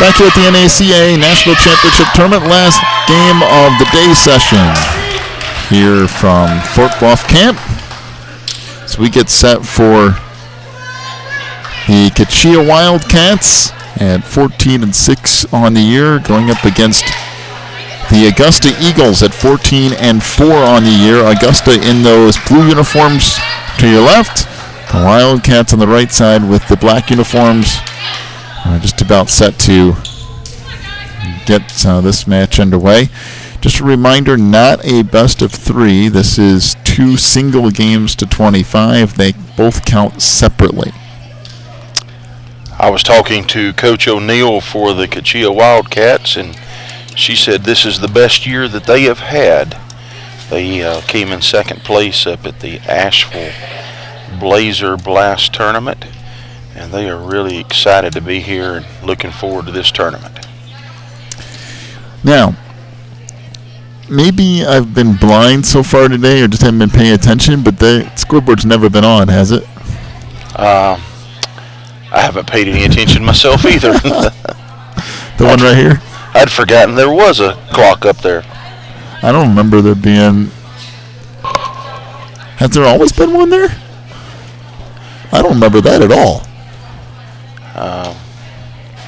Back here at the NACA National Championship Tournament, last game of the day session here from Fort Bluff Camp. So we get set for the KACHEA Wildcats at 14-6 on the year, going up against the Augusta Eagles at 14-4 on the year. Augusta in those blue uniforms to your left. The Wildcats on the right side with the black uniforms. Just about set to get this match underway. Just a reminder, not a best of 3. This is 2 single games to 25. They both count separately. I was talking to Coach O'Neill for the KACHEA Wildcats, and she said this is the best year that they have had. They came in second place up at the Asheville Blazer Blast tournament, and they are really excited to be here and looking forward to this tournament. Now, maybe I've been blind so far today or just haven't been paying attention, but the scoreboard's never been on, has it? I haven't paid any attention myself either. The one right here? I'd forgotten there was a clock up there. I don't remember there being... Has there always been one there? I don't remember that at all.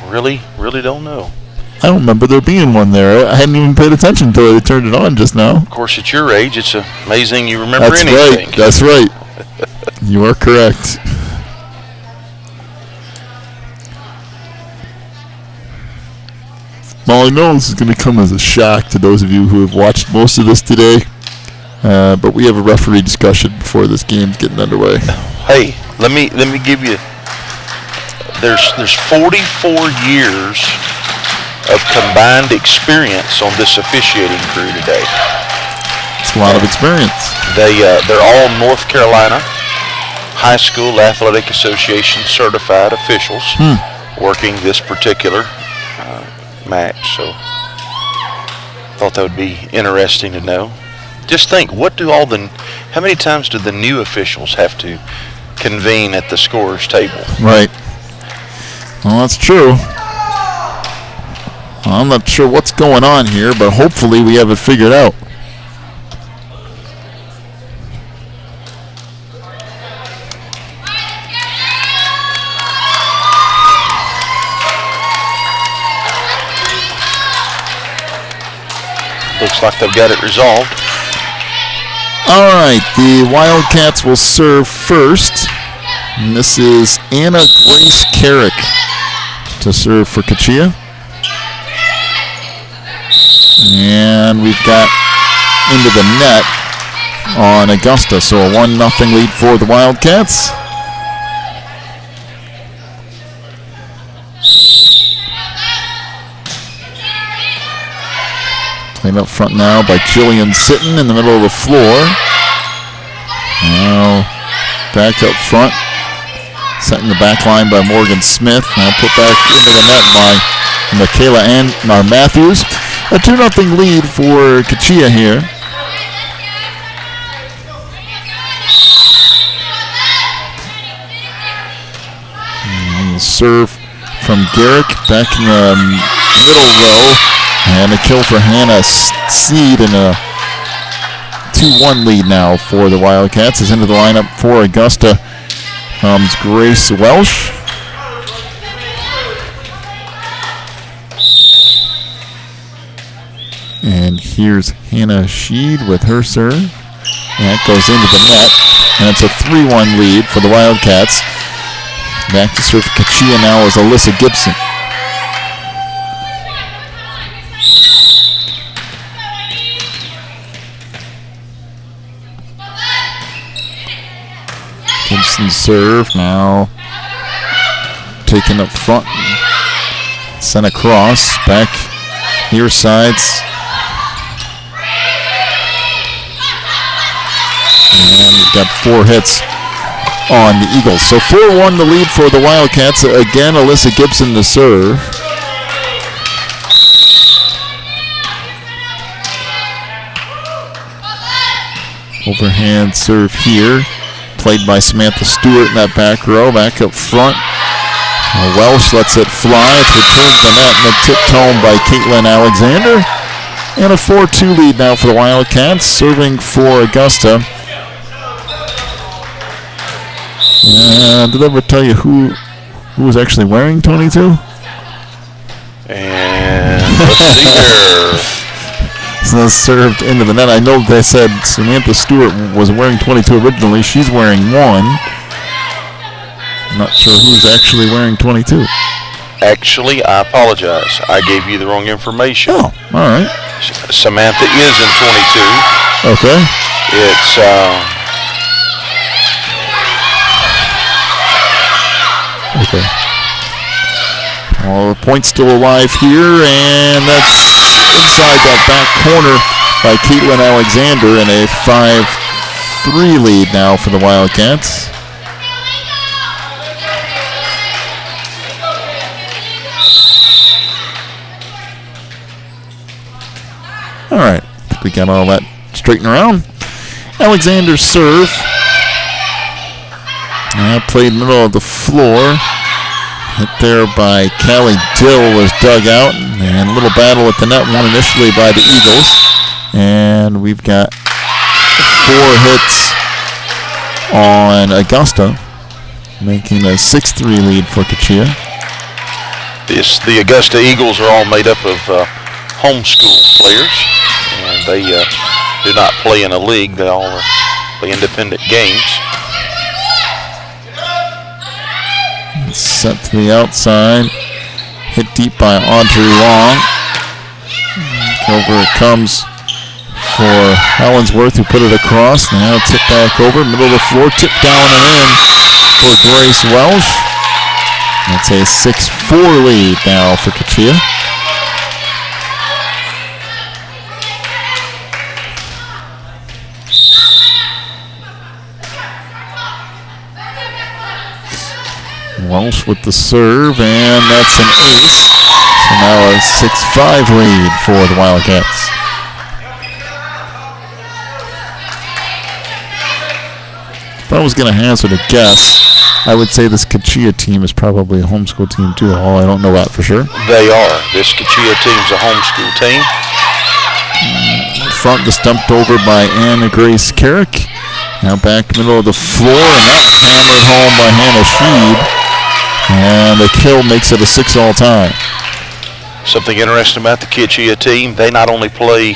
Really don't know. I don't remember there being one there. I hadn't even paid attention until they turned it on just now. Of course, at your age, it's amazing you remember That's anything. Right. That's right. You are correct. Well, I know this is going to come as a shock to those of you who have watched most of this today, but we have a referee discussion before this game's getting underway. Hey, let me give you. There's 44 years of combined experience on this officiating crew today. It's a lot of experience. They're all North Carolina High School Athletic Association certified officials working this particular match. So thought that would be interesting to know. Just think, how many times do the new officials have to convene at the scorer's table? Right. Well, that's true. I'm not sure what's going on here, but hopefully we have it figured out. Looks like they've got it resolved. All right, the Wildcats will serve first. And this is Anna Grace Carrick to serve for KACHEA. And we've got into the net on Augusta, so a 1-0 lead for the Wildcats. Played up front now by Jillian Sitton in the middle of the floor. Now back up front, set in the back line by Morgan Smith. Now put back into the net by Michaela Matthews. A 2-0 lead for KACHEA here. And the serve from Garrick back in the middle row. And a kill for Hannah Seed in a 2-1 lead now for the Wildcats. Is into the lineup for Augusta comes Grace Welsh. And here's Hannah Sheed with her serve. And that goes into the net. And it's a 3-1 lead for the Wildcats. Back to serve KACHEA now is Alyssa Gibson. Gibson serve now taken up front, sent across, back near sides. And we've got 4 hits on the Eagles. So 4-1 the lead for the Wildcats. Again, Alyssa Gibson to serve. Overhand serve here. Played by Samantha Stewart in that back row. Back up front. Welsh lets it fly. It's returned to the net and then tipped home by Caitlin Alexander. And a 4-2 lead now for the Wildcats. Serving for Augusta. Did I ever tell you who was actually wearing 22? And let's see here. So served into the net. I know they said Samantha Stewart was wearing 22 originally. She's wearing 1. I'm not sure who's actually wearing 22. Actually, I apologize. I gave you the wrong information. Oh, all right. Samantha is in 22. Okay. It's okay. Well, the point's still alive here, and that's inside that back corner by Caitlin Alexander, and a 5-3 lead now for the Wildcats. All right, I think we got all that straightened around. Alexander's serve. Played middle of the floor. Hit there by Callie Dill was dug out. And a little battle at the net, won initially by the Eagles. And we've got 4 hits on Augusta, making a 6-3 lead for KACHEA. The Augusta Eagles are all made up of homeschool players. And they do not play in a league. They all play independent games. Set to the outside. Hit deep by Audrey Long. Over it comes for Hollinsworth, who put it across. Now tip back over. Middle of the floor. Tip down and in for Grace Welsh. That's a 6-4 lead now for KACHEA. Welsh with the serve, and that's an ace. So now a 6-5 lead for the Wildcats. If I was going to hazard a guess, I would say this KACHEA team is probably a homeschool team too. I don't know that for sure. They are. This KACHEA team's a homeschool team. Front just dumped over by Anna Grace Carrick. Now back middle of the floor, and that's hammered home by Hannah Sheed. And the kill makes it a 6-all tie. Something interesting about the KACHEA team, they not only play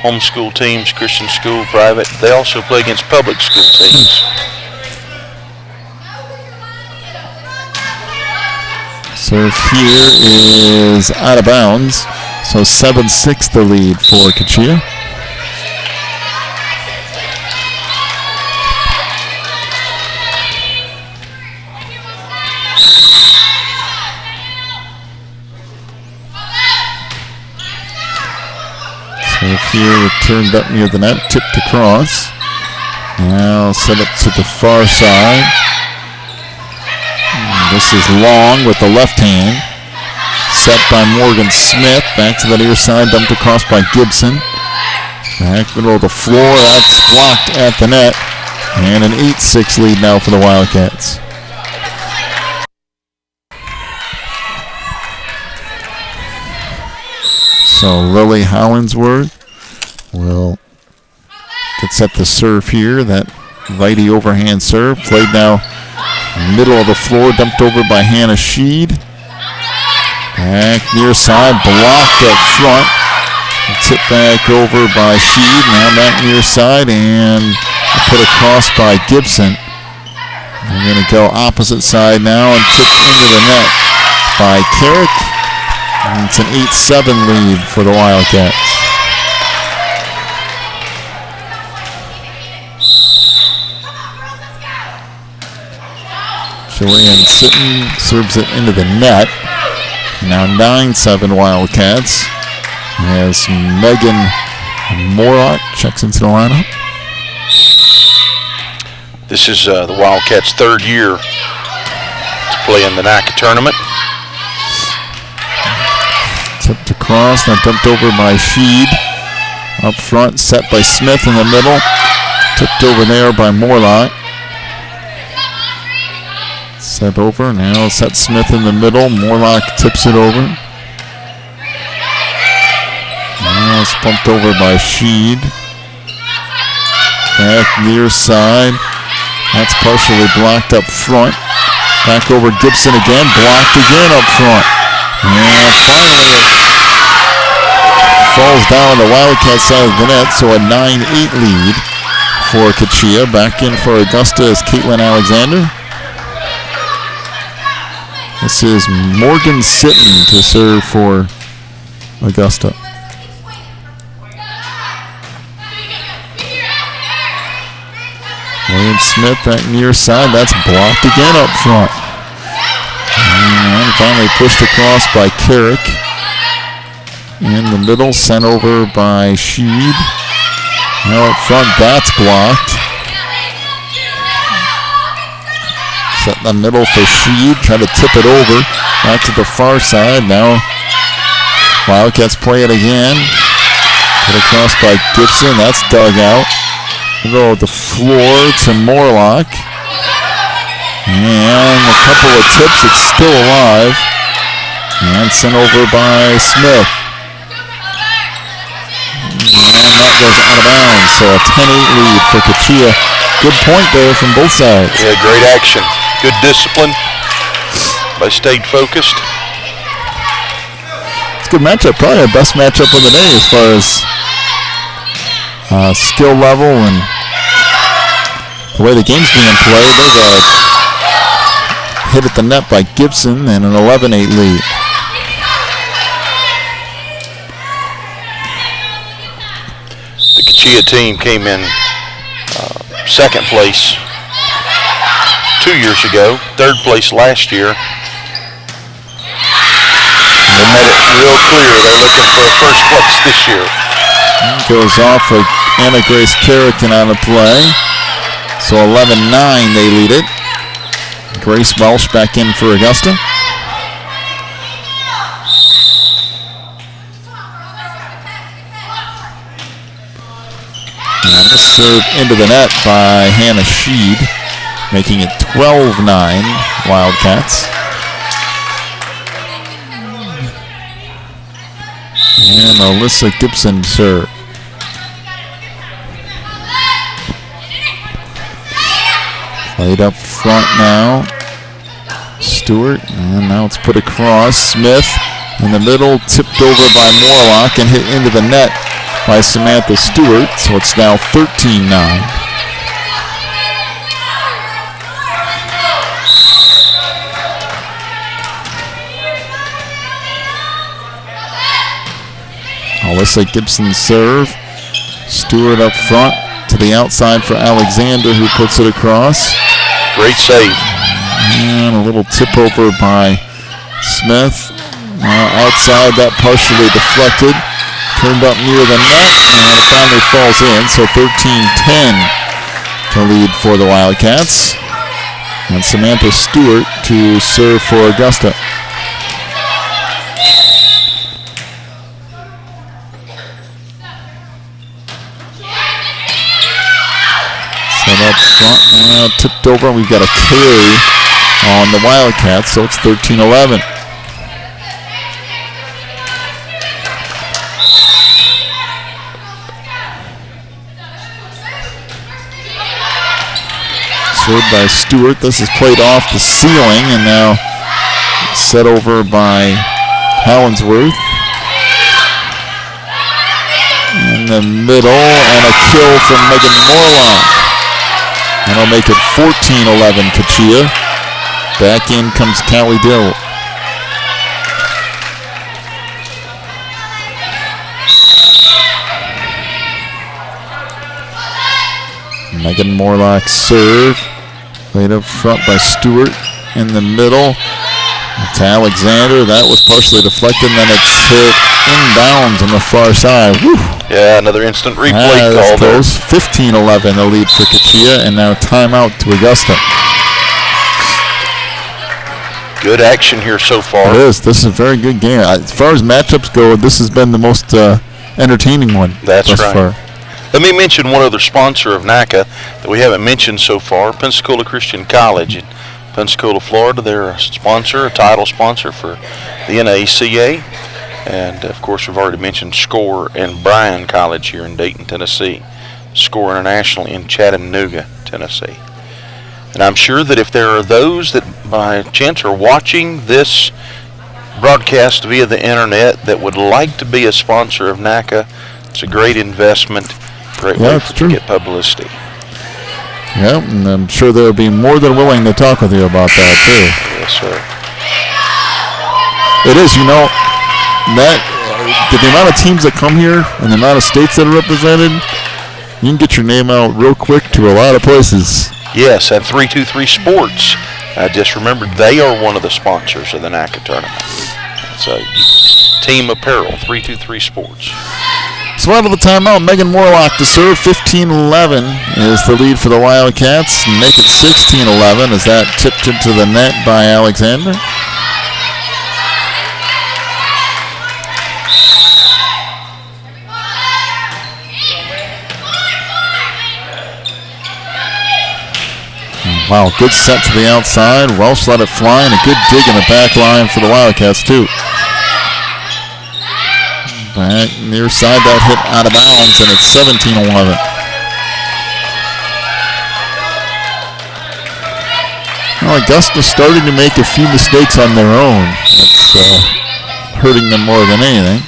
homeschool teams, Christian school, private, they also play against public school teams. Serve here is out of bounds. So 7-6 the lead for KACHEA. Here, turned up near the net, tipped across. Now set up to the far side. This is Long with the left hand. Set by Morgan Smith. Back to the near side, dumped across by Gibson. Back middle of the floor, that's blocked at the net. And an 8-6 lead now for the Wildcats. So Lily Hollinsworth will get set to serve here. That righty overhand serve. Played now middle of the floor, dumped over by Hannah Sheed. Back near side, blocked up front. Tipped back over by Sheed. Now back near side and put across by Gibson. We're going to go opposite side now and tipped into the net by Carrick. And it's an 8-7 lead for the Wildcats. Joanne Sitton serves it into the net. Now 9-7 Wildcats. As Megan Morlock checks into the lineup. This is the Wildcats' 3rd year to play in the NACA tournament. Tipped across, now dumped over by Sheed. Up front, set by Smith in the middle. Tipped over there by Morlock. Step over. Now Seth Smith in the middle. Morlock tips it over. Now it's bumped over by Sheed. Back near side. That's partially blocked up front. Back over Gibson again. Blocked again up front. And finally it falls down the Wildcat side of the net. So a 9-8 lead for KACHEA. Back in for Augusta is Caitlin Alexander. This is Morgan Sitton to serve for Augusta. William Smith back near side. That's blocked again up front. And finally pushed across by Carrick. In the middle, sent over by Sheed. Now up front, that's blocked. Set in the middle for Sheed. Try to tip it over. Back to the far side. Now Wildcats play it again. Put across by Gibson. That's dug out. Middle of the floor to Morlock. And a couple of tips. It's still alive. And sent over by Smith. And that goes out of bounds. So a 10-8 lead for KACHEA. Good point there from both sides. Yeah, great action. Good discipline. They stayed focused. It's a good matchup. Probably our best matchup of the day as far as skill level and the way the game's being played. There's a hit at the net by Gibson and an 11-8 lead. The KACHEA team came in second place 2 years ago, third place last year. They made it real clear they're looking for first place this year. Goes off of Anna Grace Carrick out of play. So 11-9 they lead it. Grace Welsh back in for Augusta. And this serve into the net by Hannah Sheed, making it 12-9 Wildcats. And Alyssa Gibson serve. Played up front now. Stewart, and now it's put across. Smith in the middle, tipped over by Morlock and hit into the net by Samantha Stewart. So it's now 13-9. Alyssa Gibson serve. Stewart up front to the outside for Alexander, who puts it across. Great save. And a little tip over by Smith. Outside, that partially deflected. Turned up near the net, and it finally falls in. So 13-10 to lead for the Wildcats. And Samantha Stewart to serve for Augusta. Up front, tipped over, and we've got a carry on the Wildcats, so it's 13-11. Served by Stewart. This is played off the ceiling and now set over by Hollingsworth. In the middle, and a kill from Megan Morlock. That'll make it 14-11 KACHEA. Back in comes Callie Dill. Megan Morlock serve. Played up front by Stewart. In the middle to Alexander. That was partially deflected, and then it's hit inbounds on the far side. Woo. Yeah, another instant replay call there. 15-11 the lead for KACHEA, and now timeout to Augusta. Good action here so far. It is. This is a very good game. As far as matchups go, this has been the most entertaining one thus right. Far. Let me mention one other sponsor of NACA that we haven't mentioned so far, Pensacola Christian College. And Pensacola, Florida. They're a sponsor, a title sponsor for the NACA. And, of course, we've already mentioned SCORE and Bryan College here in Dayton, Tennessee. SCORE International in Chattanooga, Tennessee. And I'm sure that if there are those that by chance are watching this broadcast via the internet that would like to be a sponsor of NACA, it's a great investment, great way to get publicity. Yeah, and I'm sure they'll be more than willing to talk with you about that, too. Yes, sir. It is, you know, that the amount of teams that come here and the amount of states that are represented, you can get your name out real quick to a lot of places. Yes, at 323 Sports. I just remembered they are one of the sponsors of the NACA tournament. It's a team apparel, 323 Sports. So out of the timeout, Megan Morlock to serve. 15-11 is the lead for the Wildcats. Make it 16-11 as that tipped into the net by Alexander. Wow, good set to the outside. Welsh let it fly, and a good dig in the back line for the Wildcats, too. Back near side, that hit out of bounds, and it's 17-11. Well, Augusta starting to make a few mistakes on their own. That's hurting them more than anything.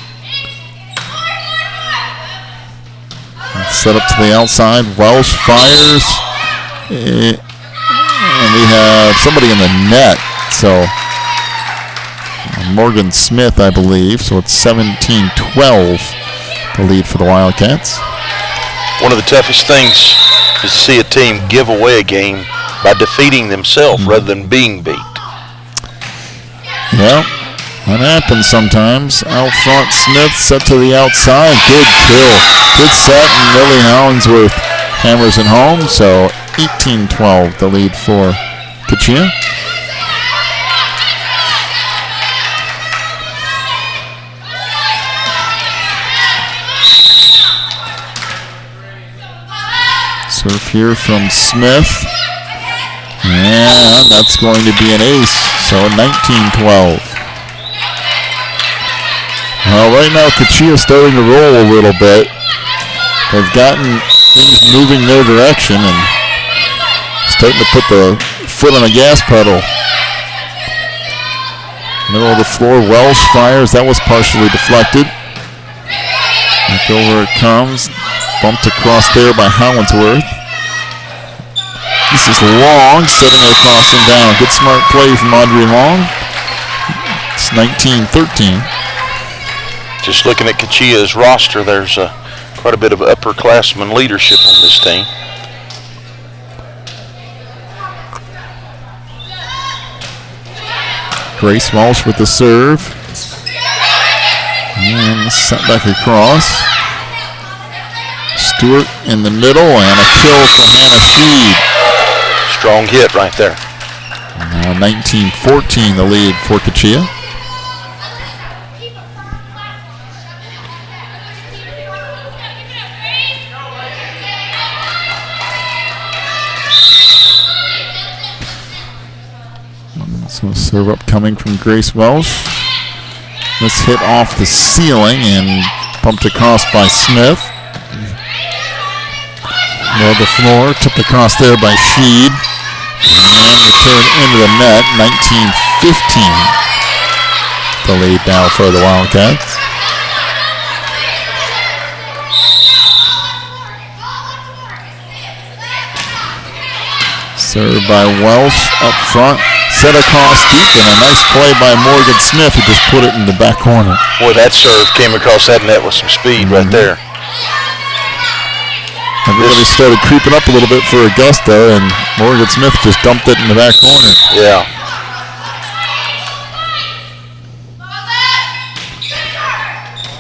Set up to the outside. Welsh fires. And we have somebody in the net. So Morgan Smith, I believe. So it's 17-12, the lead for the Wildcats. One of the toughest things is to see a team give away a game by defeating themselves rather than being beat. Yeah, that happens sometimes. Out front, Smith set to the outside. Good kill. Good set, and Millie Hollingsworth hammers it home. So 18-12, the lead for KACHEA. Serve here from Smith. And that's going to be an ace. So 19-12. Well, right now KACHEA is starting to roll a little bit. They've gotten things moving their direction and starting to put the foot on the gas pedal. Middle of the floor, Welsh fires. That was partially deflected. Back over it comes. Bumped across there by Hollingsworth. This is Long setting her across and down. Good smart play from Audrey Long. It's 19-13. Just looking at KACHEA's roster, there's quite a bit of upperclassmen leadership on this team. Grace Walsh with the serve. And set back across. Stewart in the middle and a kill for Hannah Sheed. Strong hit right there. 19-14 the lead for KACHEA. So serve up coming from Grace Welsh. This hit off the ceiling and bumped across by Smith. Middle of the floor, tipped across there by Sheed. And returned into the net, 19-15. The lead now for the Wildcats. Served by Welsh up front. Set across deep, and a nice play by Morgan Smith, who just put it in the back corner. Boy, that serve came across that net with some speed right there. Everybody started creeping up a little bit for Augusta, and Morgan Smith just dumped it in the back corner. Yeah.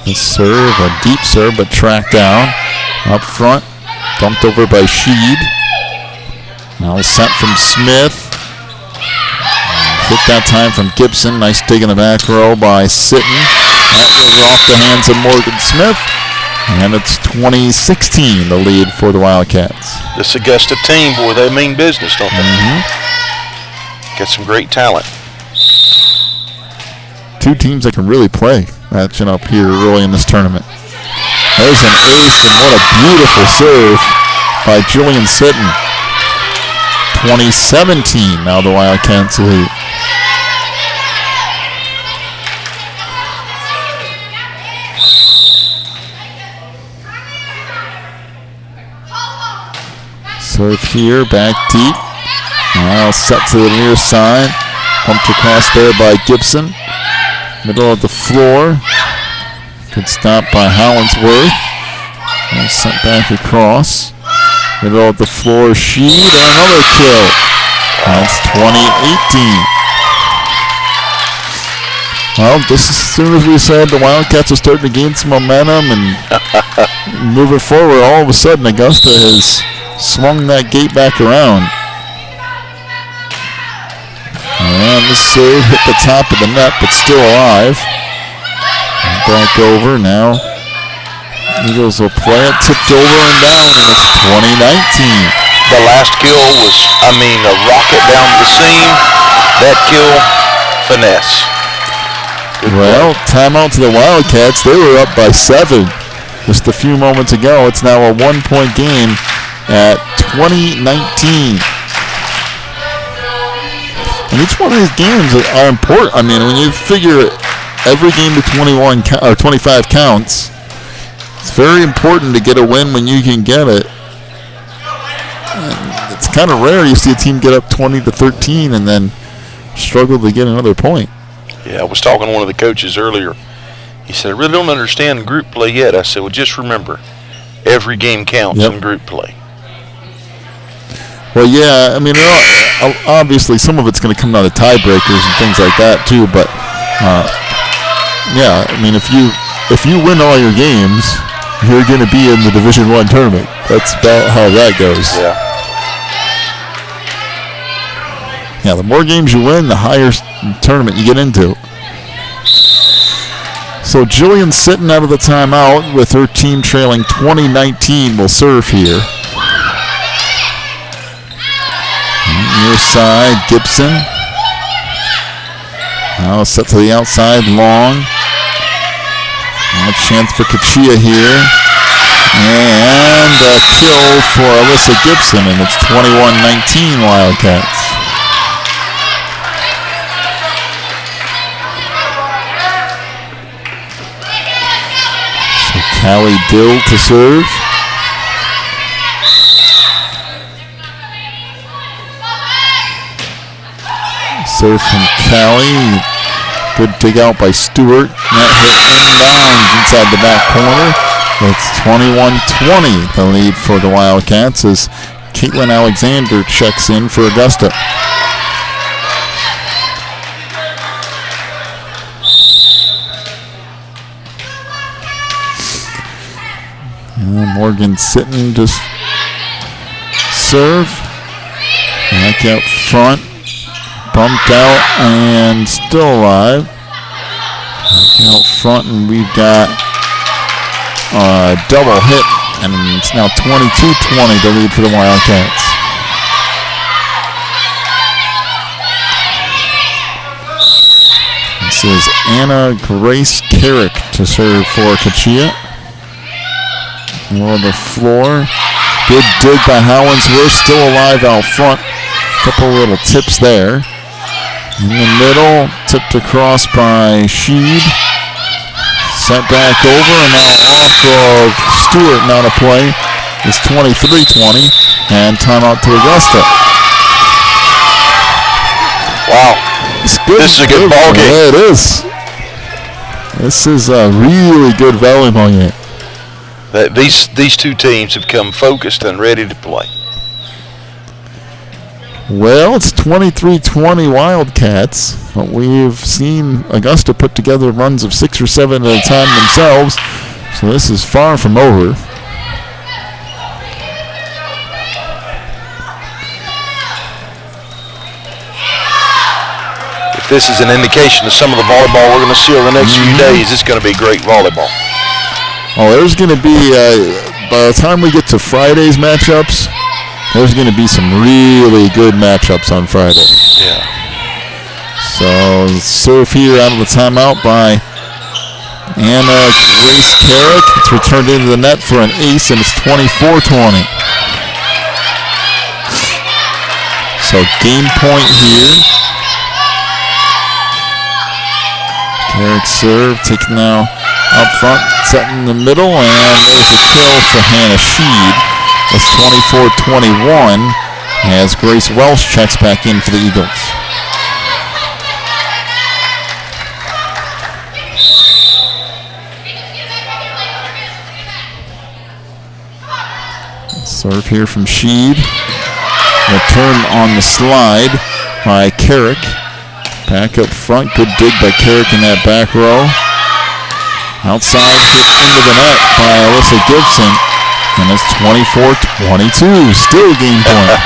The serve, a deep serve, but tracked down. Up front, dumped over by Sheed. Now set from Smith. Hit that time from Gibson. Nice dig in the back row by Sitton. That was off the hands of Morgan Smith. And it's 20-16, the lead for the Wildcats. This Augusta team, boy, they mean business, don't they? Got some great talent. Two teams that can really play matching up here early in this tournament. There's an ace, and what a beautiful serve by Julian Sitton. 2017, now the Wildcats lead. Serve here, back deep. Now set to the near side. Pumped across there by Gibson. Middle of the floor. Good stop by Hollinsworth. And sent back across. Middle of the floor, Sheed, and another kill. That's 2018. Well, just as soon as we said the Wildcats are starting to gain some momentum and moving forward, all of a sudden Augusta has swung that gate back around. And the serve hit the top of the net, but still alive. And back over now. Eagles will play it, tipped over and down, and it's 2019. The last kill was, a rocket down the seam. That kill, finesse. Good well, play. Timeout to the Wildcats. They were up by 7 just a few moments ago. It's now a 1-point game at 2019. And each one of these games are important. When you figure every game to 21 or 25 counts, it's very important to get a win when you can get it. And it's kind of rare you see a team get up 20-13 and then struggle to get another point. Yeah, I was talking to one of the coaches earlier. He said, I really don't understand group play yet. I said, well, just remember, every game counts in group play. Well, yeah, obviously some of it's going to come down to tiebreakers and things like that too. But if you win all your games, you're going to be in the Division I tournament. That's about how that goes. Yeah, the more games you win, the higher tournament you get into. So Jillian Sitton out of the timeout with her team trailing 2019 will serve here. Near side, Gibson. Now set to the outside, long. A chance for KACHEA here. And a kill for Alyssa Gibson, and it's 21-19 Wildcats. So Callie Dill to serve. Serve from Callie. Good dig out by Stewart. Net hit inbound inside the back corner. It's 21-20, the lead for the Wildcats as Caitlin Alexander checks in for Augusta. Morgan Sitton just serve. Back out front. Bumped out and still alive. Back out front, and we've got a double hit, and it's now 22-20 the lead for the Wildcats. This is Anna Grace Carrick to serve for KACHEA. On the floor. Good dig by Hollinsworth, still alive out front. Couple little tips there. In the middle, tipped across by Sheed. Sent back over, and now off of Stewart, now to play. It's 23-20, and timeout to Augusta. Wow. This is a good ball game. Yeah, it is. This is a really good volleyball game. These two teams have come focused and ready to play. Well, it's 23-20 Wildcats, but we've seen Augusta put together runs of 6 or 7 at a time themselves, so this is far from over. If this is an indication of some of the volleyball we're going to see over the next few days, it's going to be great volleyball. Oh, there's going to be, by the time we get to Friday's matchups, there's going to be some really good matchups on Friday. Yeah. So serve here out of the timeout by Anna Grace Carrick. It's returned into the net for an ace, and it's 24-20. So game point here. Carrick serve, taken now up front, set in the middle, and there's a kill for Hannah Sheed. It's 24-21 as Grace Welsh checks back in for the Eagles. Serve here from Sheed. Return on the slide by Carrick. Back up front, good dig by Carrick in that back row. Outside into the net by Alyssa Gibson. And it's 24-22, still game point.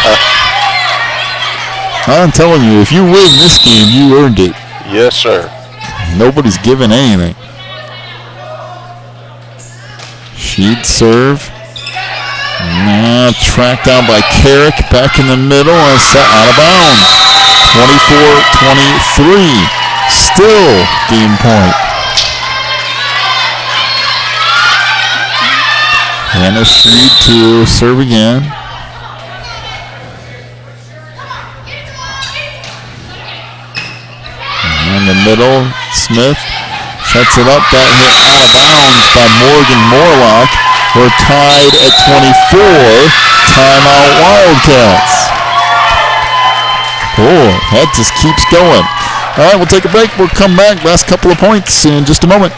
I'm telling you, if you win this game, you earned it. Yes, sir. Nobody's giving anything. She'd serve. Now tracked down by Carrick, back in the middle, and set out of bounds. 24-23, still game point. Hannah Sheed to serve again. In the middle, Smith sets it up. That hit out of bounds by Morgan Morlock. We're tied at 24. Timeout Wildcats. Oh, that just keeps going. All right, we'll take a break. We'll come back. Last couple of points in just a moment.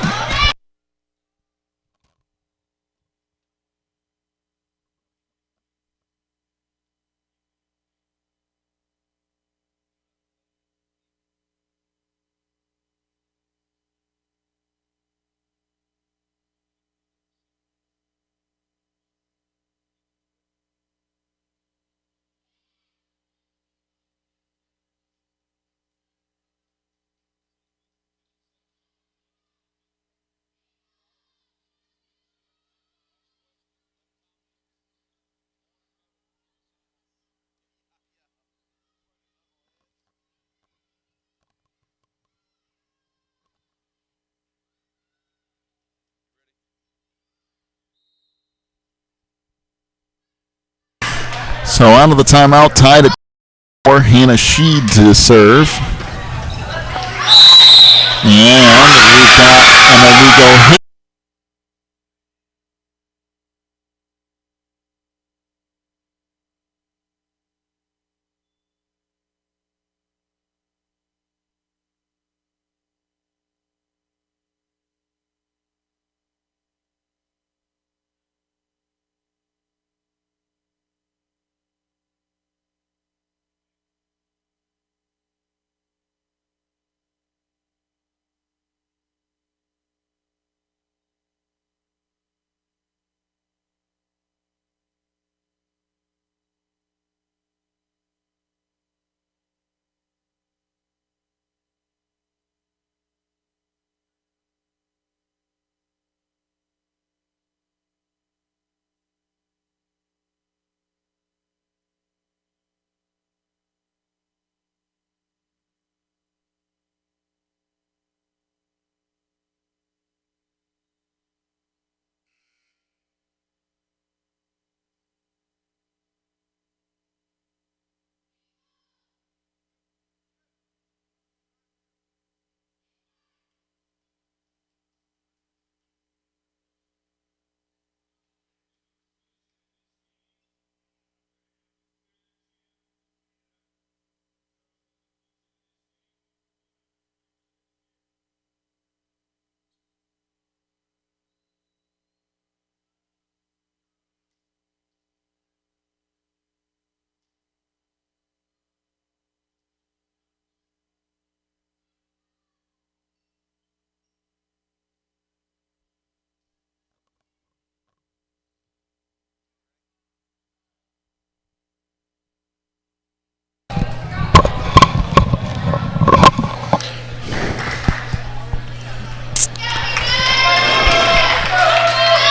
So out of the timeout, tied at 4. Hannah Sheed to serve. And we've got an illegal hit.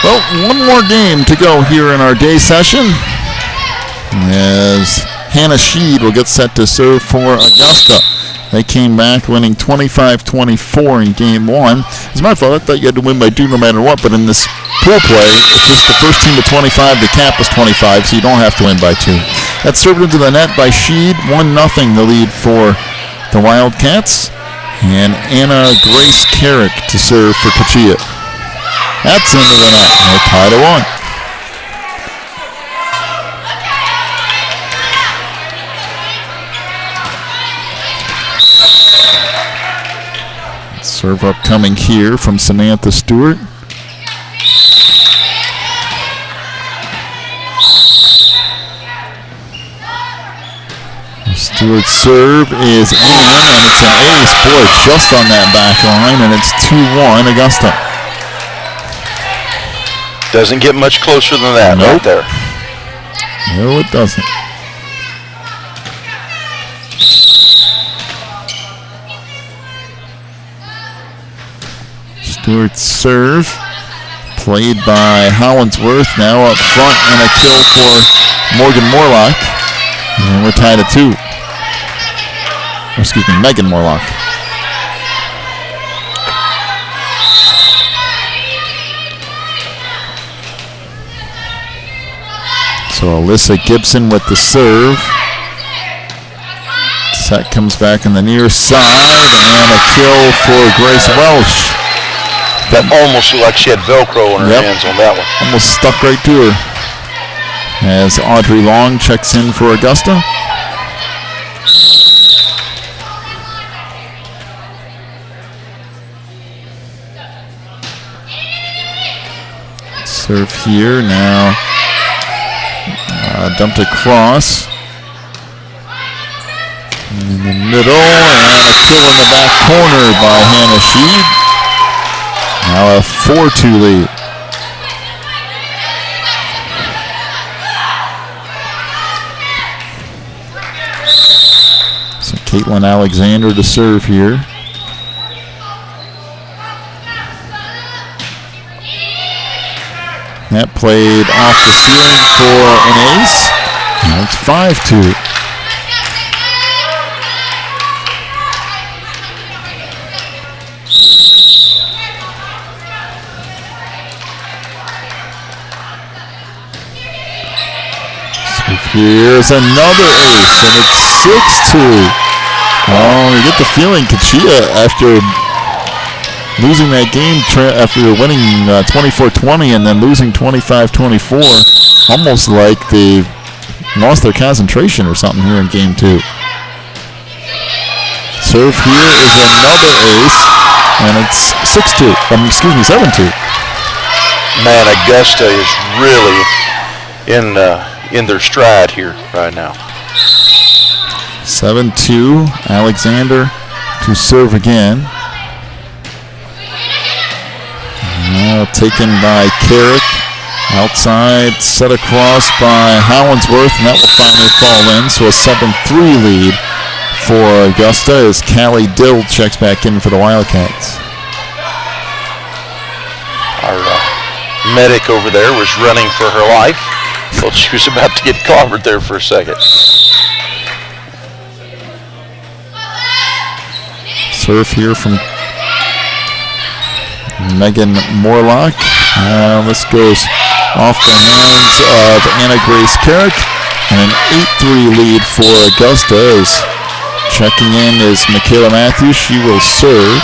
Well, one more game to go here in our day session, as Hannah Sheed will get set to serve for Augusta. They came back winning 25-24 in game one. As a matter of fact, I thought you had to win by 2 no matter what, but in this pool play, it's just the first team to 25, the cap was 25, so you don't have to win by 2. That's served into the net by Sheed, 1-0 the lead for the Wildcats. And Anna Grace Carrick to serve for KACHEA. That's into the net. They're tied at 1. Serve up coming here from Samantha Stewart. Stewart's serve is in, and it's an ace. Boy, just on that back line, and it's 2-1 Augusta. Doesn't get much closer than that. Nope. Right there. No, it doesn't. Stewart's serve, played by Hollinsworth, now up front, and a kill for Morgan Morlock. And we're tied at 2. Or excuse me, Megan Morlock. So Alyssa Gibson with the serve. Set comes back on the near side, and a kill for Grace Welsh. That almost looked like she had Velcro in her hands on that one. Almost stuck right to her. As Audrey Long checks in for Augusta. Serve here now. Dumped across. In the middle, and a kill in the back corner by Hannah Sheed. Now a 4-2 lead. So Caitlin Alexander to serve here. That played off the ceiling for an ace. Now it's 5-2. Here's another ace, and it's 6-2. Oh, you get the feeling KACHEA, after losing that game, after winning 24-20 and then losing 25-24, almost like they lost their concentration or something here in game 2. Serve here is another ace, and it's 6-2. 7-2. Man, Augusta is really in their stride here right now. 7-2, Alexander to serve again. Now taken by Carrick. Outside, set across by Hollinsworth, and that will finally fall in. So a 7-3 lead for Augusta as Callie Dill checks back in for the Wildcats. Our medic over there was running for her life. Well, she was about to get clobbered there for a second. Serve here from Megan Morlock. This goes off the hands of Anna Grace Carrick, and an 8-3 lead for Augusta. As checking in is Michaela Matthews. She will serve.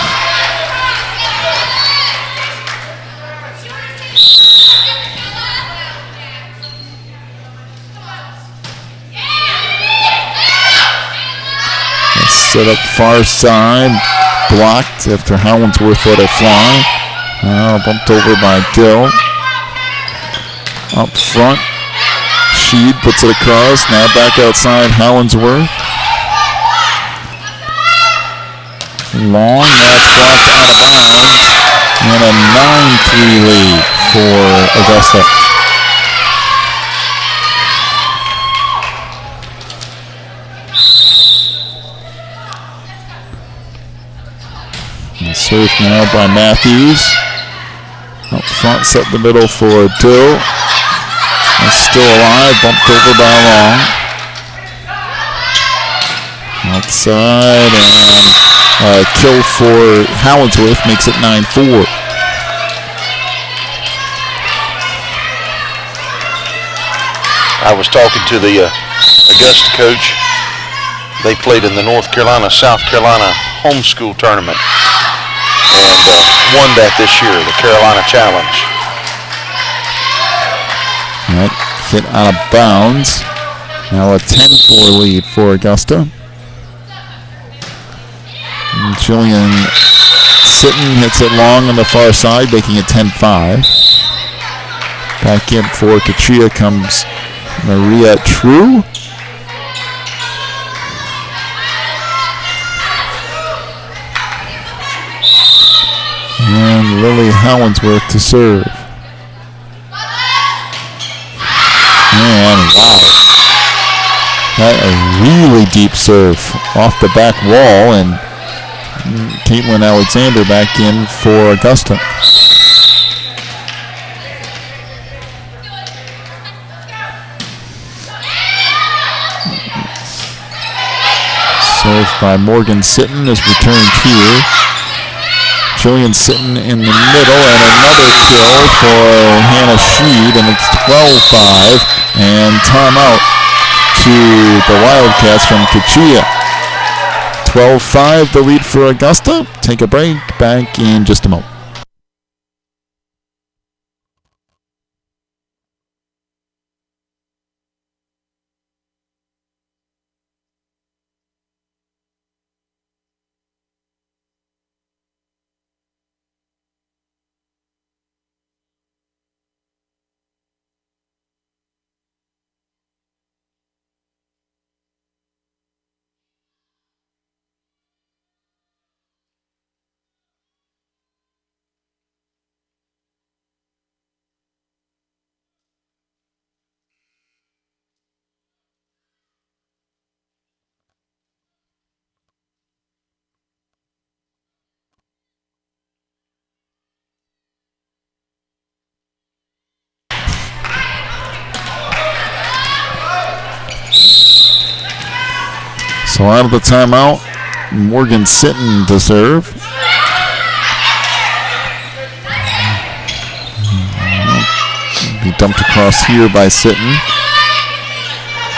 Set up far side, blocked after Hollinsworth let it fly. Bumped over by Dill. Up front, Sheed puts it across. Now back outside, Hollinsworth. Long, that's blocked out of bounds. And a 9-3 lead for Augusta. Serve now by Matthews. Up front, set the middle for Dill. That's still alive, bumped over by Long. Outside, and kill for Hollingsworth makes it 9-4. I was talking to the Augusta coach. They played in the North Carolina-South Carolina homeschool tournament and won that this year, the Carolina Challenge. That hit out of bounds. Now a 10-4 lead for Augusta. And Jillian Sitton hits it long on the far side, making it 10-5. Back in for KACHEA comes Maria True. And Lily Hollingsworth to serve. And wow. That a really deep serve off the back wall, and Caitlin Alexander back in for Augusta. Serve by Morgan Sitton is returned here. Jillian Sitton in the middle, and another kill for Hannah Sheed, and it's 12-5, and timeout to the Wildcats from KACHEA. 12-5 the lead for Augusta. Take a break, back in just a moment. So out of the timeout, Morgan Sitton to serve. Be dumped across here by Sitton.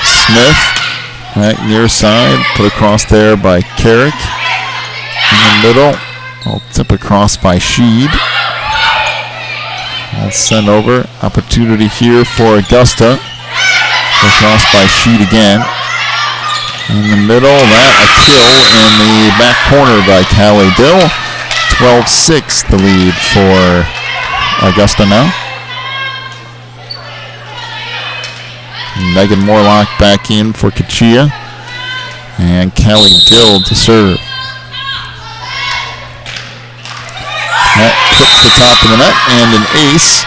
Smith, back near side, put across there by Carrick. In the middle, I'll tip across by Sheed. That's sent over. Opportunity here for Augusta. Across by Sheed again. In the middle, that a kill in the back corner by Callie Dill. 12-6 the lead for Augusta now. Megan Morlock back in for KACHEA. And Callie Dill to serve. That clips the top of the net, and an ace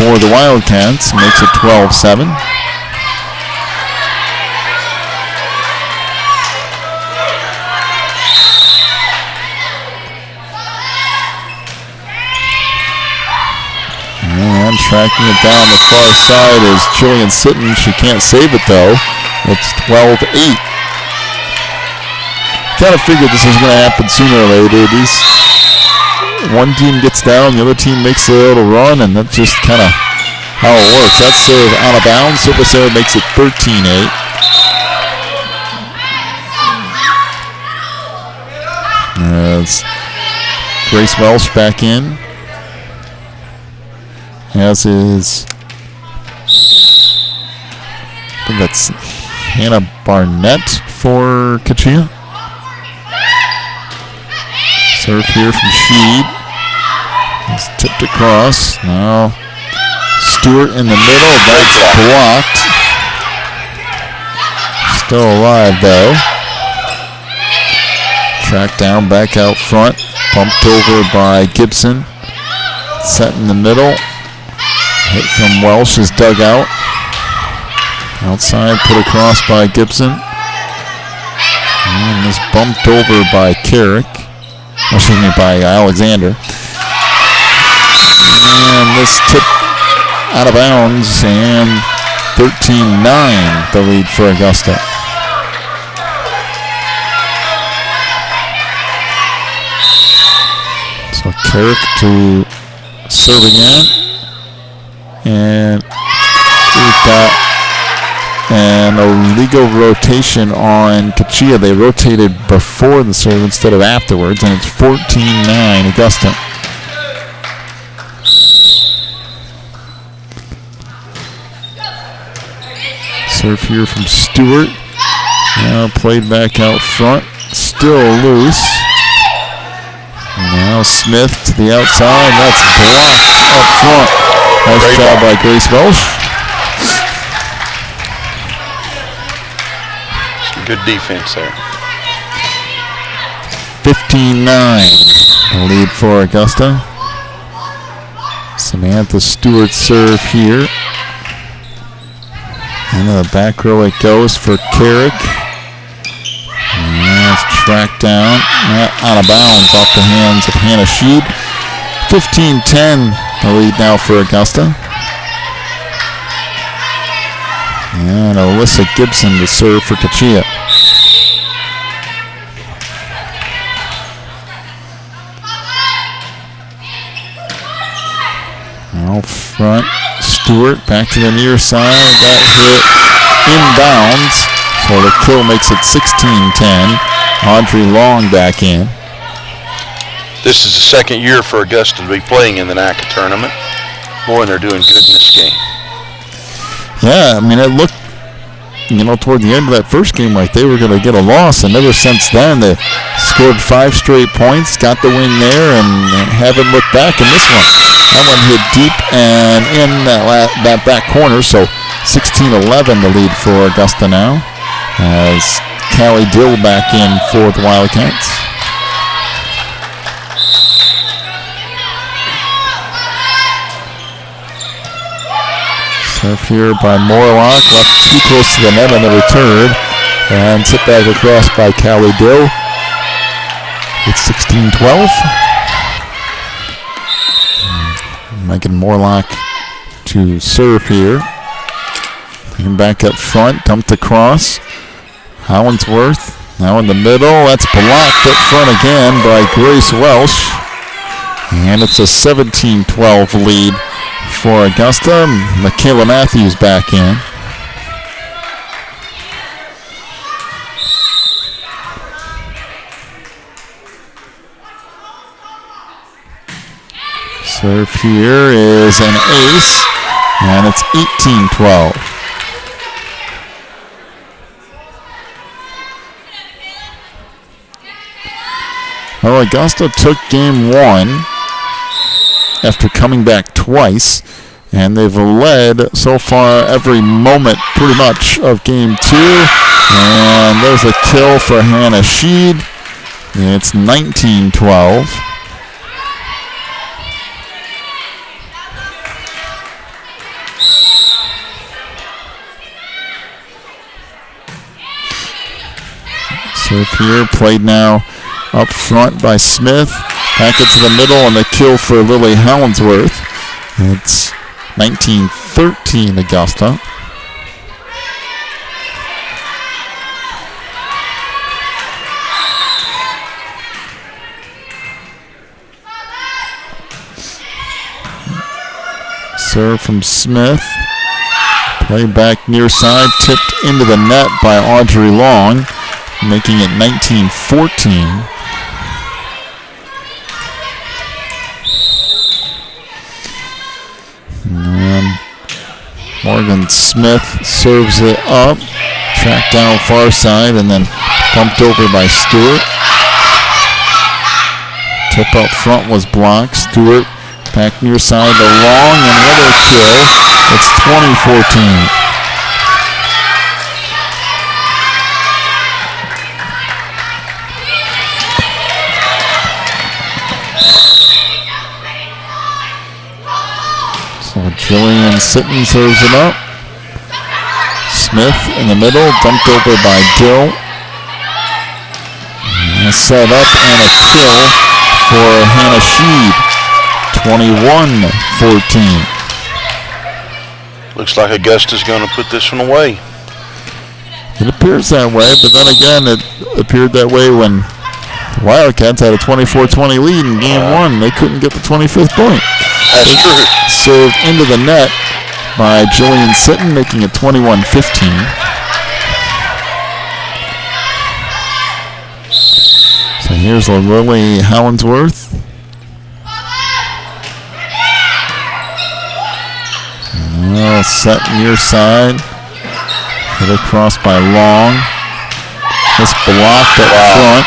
for the Wildcats makes it 12-7. And tracking it down the far side is Jillian Sitton. She can't save it though. It's 12-8. Kind of figured this was going to happen sooner or later. One team gets down, the other team makes a little run, and that's just kind of how it works. That serve out of bounds. Super serve makes it 13-8. As Grace Welsh back in. As is, I think that's Hannah Barnett for KACHEA. Serve here from Sheed. It's tipped across. Now Stewart in the middle. That's blocked. Still alive though. Tracked down back out front. Bumped over by Gibson. Set in the middle. Hit from Welsh's dugout. Outside, put across by Gibson. And this bumped over by Carrick. Excuse me, by Alexander. And this tip out of bounds, and 13-9 the lead for Augusta. For Carrick to serve again. And we've got an illegal rotation on KACHEA. They rotated before the serve instead of afterwards, and it's 14-9 Augusta. Serve here from Stewart. Now played back out front. Still loose. Now Smith to the outside. That's blocked up front. Nice job by Grace Welsh. Some good defense there. 15-9. The lead for Augusta. Samantha Stewart serve here. Into the back row it goes for Carrick. And it's tracked down. Out of bounds off the hands of Hannah Sheed. 15-10 the lead now for Augusta. And Alyssa Gibson to serve for KACHEA. Out front, Stewart back to the near side. That hit inbounds. So the kill makes it 16-10. Audrey Long back in. This is the second year for Augusta to be playing in the NACA tournament. Boy, and they're doing good in this game. Yeah, I mean, it looked, toward the end of that first game like they were going to get a loss, and ever since then they scored 5 straight points, got the win there, and haven't looked back in this one. That one hit deep and in that back corner, so 16-11 the lead for Augusta now, as Callie Dill back in for the Wildcats. Serve here by Morlock, left too close to the net on the return, and tip back across by Callie Dill. It's 16-12. Megan Morlock to serve here. And back up front, dumped across. Hollingsworth now in the middle. That's blocked up front again by Grace Welsh. And it's a 17-12 lead for Augusta. Michaela Matthews back in. Serve here is an ace, and it's 18-12. Well, Augusta took game 1 after coming back twice, and they've led so far every moment pretty much of game 2. And there's a kill for Hannah Sheed. It's 19-12. Serve here, played now up front by Smith. Back into the middle, and the kill for Lily Hollingsworth. It's 19-13 Augusta. Serve from Smith. Play back near side, tipped into the net by Audrey Long, making it 19-14. And Morgan Smith serves it up, tracked down far side, and then bumped over by Stewart. Tip up front was blocked. Stewart back near side to Long, and another kill. It's 20-14. So Jillian Sitton serves it up. Smith in the middle, dumped over by Dill. And a set up and a kill for Hannah Sheed. 21-14. Looks like Augusta's going to put this one away. It appears that way, but then again, it appeared that way when Wildcats had a 24-20 lead in game one. They couldn't get the 25th point. That's true. Served into the net by Jillian Sitton, making it 21-15. So here's Lily Hollingsworth. Set near side. Hit across by Long. Just blocked up front.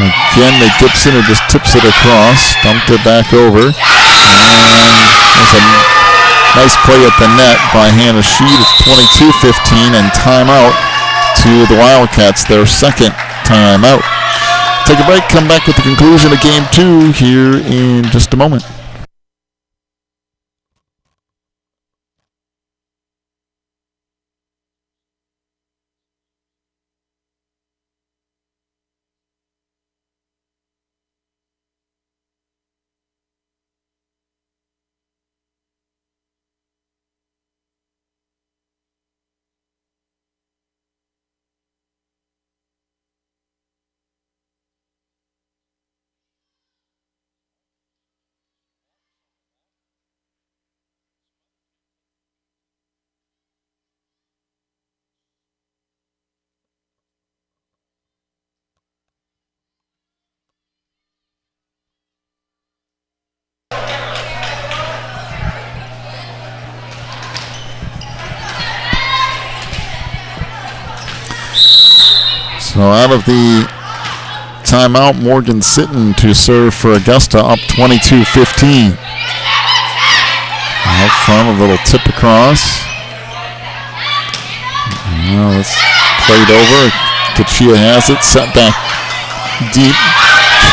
Again, Gibson just tips it across. Dumped it back over. And there's a nice play at the net by Hannah Sheed. It's 22-15 and timeout to the Wildcats, their second timeout. Take a break, come back with the conclusion of game two here in just a moment. So out of the timeout, Morgan Sitton to serve for Augusta, up 22-15. Out front, a little tip across. Now it's played over. KACHEA has it, set back deep.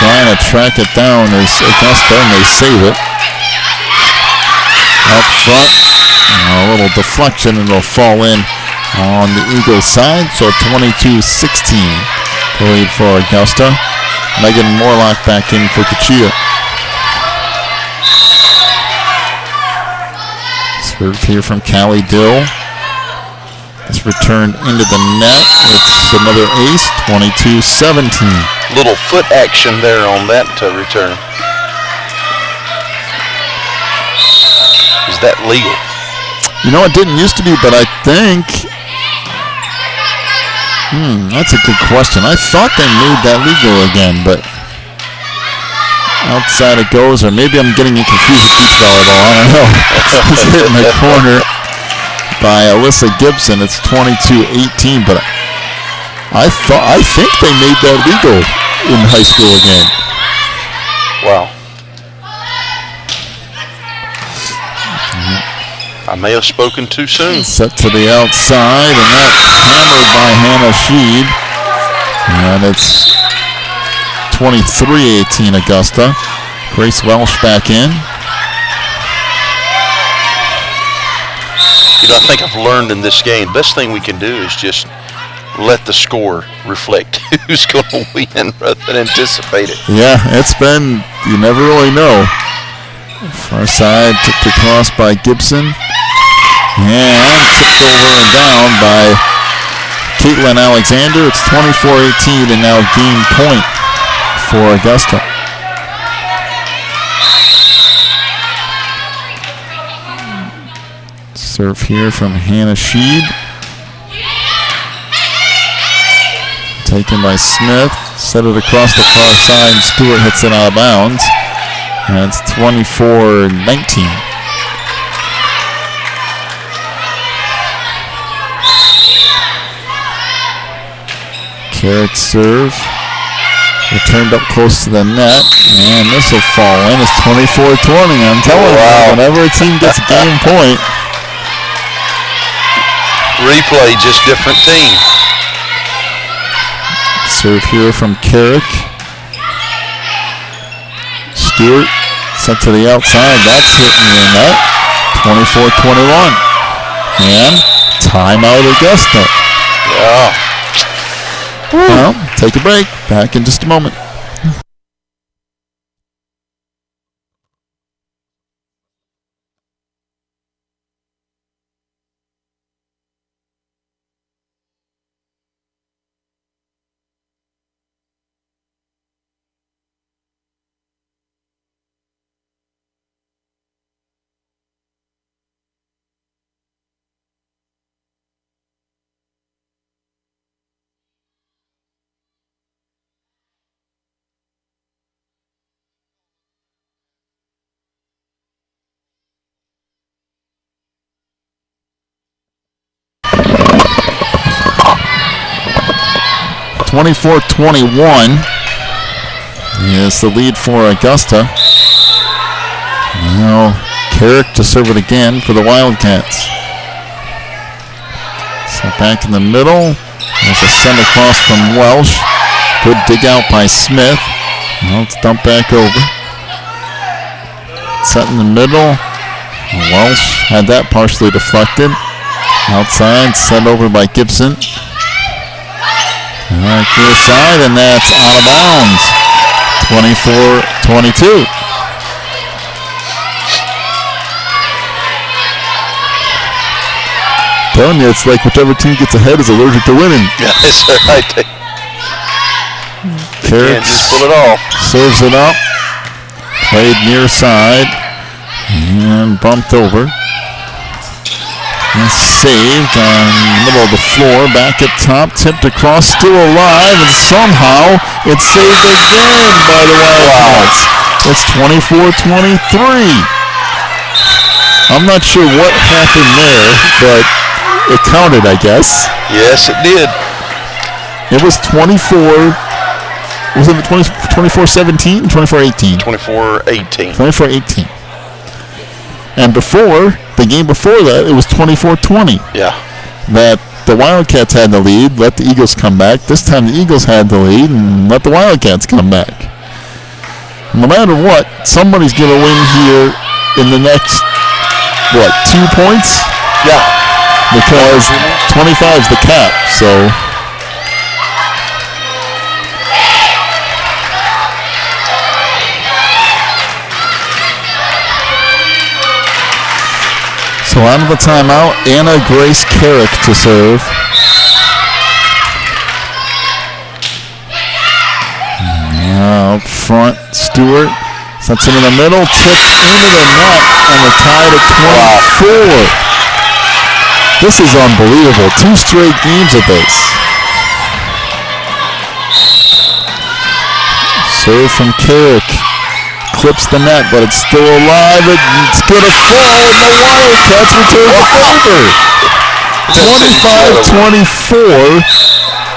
Trying to track it down is Augusta, and they save it. Up front, a little deflection, and it'll fall in on the Eagles side, so 22-16 to lead for Augusta. Megan Morlock back in for KACHEA. Serve here from Callie Dill. It's returned into the net. It's another ace, 22-17. Little foot action there on that return. Is that legal? You know, it didn't used to be, but I think... that's a good question. I thought they made that legal again, but outside it goes, or maybe I'm getting it confused with beach volleyball. I don't know. It's hit in the corner by Alyssa Gibson. It's 22-18, but I think they made that legal in high school again. Wow. I may have spoken too soon. Set to the outside, and that's hammered by Hannah Sheed. And it's 23-18 Augusta. Grace Welsh back in. You know, I think I've learned in this game, best thing we can do is just let the score reflect who's going to win rather than anticipate it. Yeah, it's been, you never really know. Far side, tipped across by Gibson. And tipped over and down by Caitlin Alexander. It's 24-18 and now game point for Augusta. Serve here from Hannah Sheed. Taken by Smith. Set it across the far side. Stewart hits it out of bounds. And it's 24-19. Carrick serve. Returned up close to the net. And this will fall in. It's 24-20. I'm telling you, whenever a team gets a game point. Replay, just different team. Serve here from Carrick. Stewart sent to the outside. That's hitting the net. 24-21. And timeout Augusta. Yeah. Well, take a break. Back in just a moment. 24-21 is the lead for Augusta. Now Carrick to serve it again for the Wildcats. So back in the middle. There's a send across from Welsh. Good dig out by Smith. Now it's dumped back over. Set in the middle. Welsh had that partially deflected. Outside, sent over by Gibson. Back near side, and that's out of bounds. 24-22. Telling you, it's like whichever team gets ahead is allergic to winning. Yeah, that's right. Carrick just pull it off. Serves it up. Played near side. And bumped over. And saved on the middle of the floor. Back at top. Tipped across. Still alive. And somehow it's saved again by the Wildcats. It's 24-23. I'm not sure what happened there, but it counted, I guess. Yes, it did. It was 24. Was it 24-17? 24-18? 24-18. 24-18. And before, the game before that, it was 24-20. Yeah. That the Wildcats had the lead, let the Eagles come back. This time the Eagles had the lead and let the Wildcats come back. No matter what, somebody's going to win here in the next, 2 points? Yeah. Because 25 is the cap, so. So out of the timeout, Anna Grace Carrick to serve. Now up front, Stewart sets him in the middle, tipped into the net, and we're tied at 24. This is unbelievable. 2 straight games of this. Serve from Carrick. Clips the net, but it's still alive. It's going to fall, and the Wildcats return the favor. 25-24.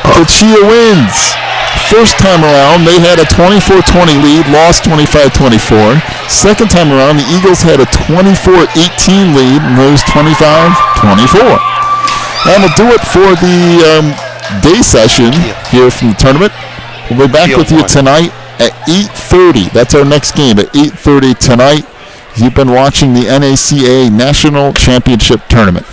KACHEA wins. First time around, they had a 24-20 lead, lost 25-24. Second time around, the Eagles had a 24-18 lead, and lose 25-24. That'll do it for the day session here from the tournament. We'll be back with you tonight at 8:30. That's our next game at 8:30 tonight. You've been watching the NACA National Championship Tournament.